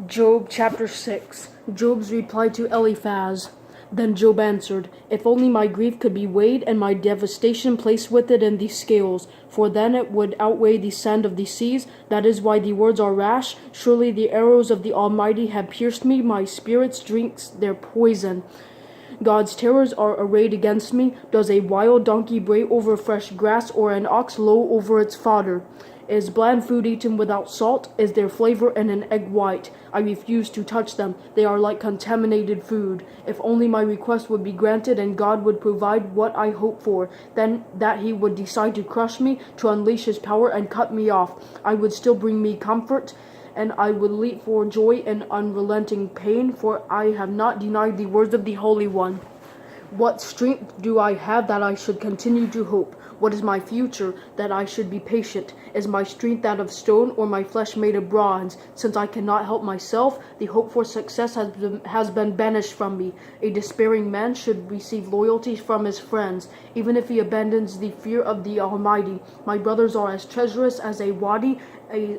Job chapter 6. Job's reply to Eliphaz. Then Job answered, If only my grief could be weighed, and my devastation placed with it in the scales, for then it would outweigh the sand of the seas. That is why the words are rash. Surely the arrows of the Almighty have pierced me, my spirit drinks their poison. God's terrors are arrayed against me. Does a wild donkey bray over fresh grass, or an ox low over its fodder? Is bland food eaten without salt? Is there flavor in an egg white? I refuse to touch them. They are like contaminated food. If only my request would be granted and God would provide what I hope for, then that he would decide to crush me, to unleash his power and cut me off. I would still bring me comfort, and I would leap for joy in unrelenting pain, for I have not denied the words of the Holy One. What strength do I have that I should continue to hope? What is my future that I should be patient? Is my strength that of stone, or my flesh made of bronze? Since I cannot help myself, the hope for success has been banished from me. A despairing man should receive loyalty from his friends, even if he abandons the fear of the Almighty. My brothers are as treacherous as a wadi,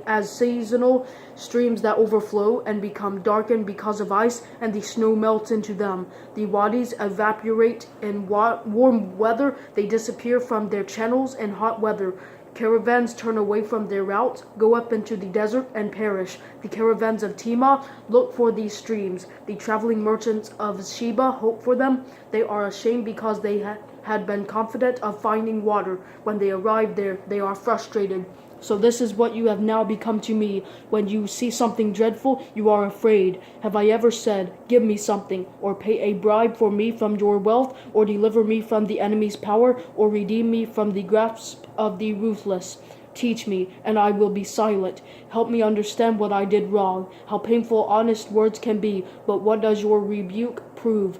as seasonal streams that overflow and become darkened because of ice, and the snow melts into them. The wadis evaporate in warm weather. They disappear from their channels in hot weather. Caravans turn away from their routes, go up into the desert, and perish. The caravans of Tema look for these streams. The traveling merchants of Sheba hope for them. They are ashamed because they had been confident of finding water. When they arrive there, they are frustrated. So this is what you have now become to me. When you see something dreadful, you are afraid. Have I ever said, Give me something, or pay a bribe for me from your wealth, or deliver me from the enemy's power, or redeem me from the grasp of the ruthless? Teach me, and I will be silent. Help me understand what I did wrong. How painful honest words can be, but what does your rebuke prove?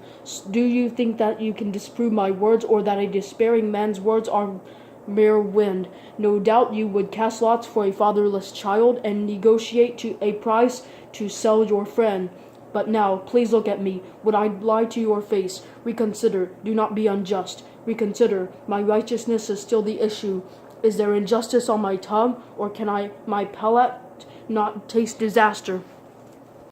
Do you think that you can disprove my words, or that a despairing man's words are mere wind? No doubt you would cast lots for a fatherless child and negotiate to a price to sell your friend. But now, please look at me. Would I lie to your face? Reconsider. Do not be unjust. Reconsider. My righteousness is still the issue. Is there injustice on my tongue, or can my palate not taste disaster?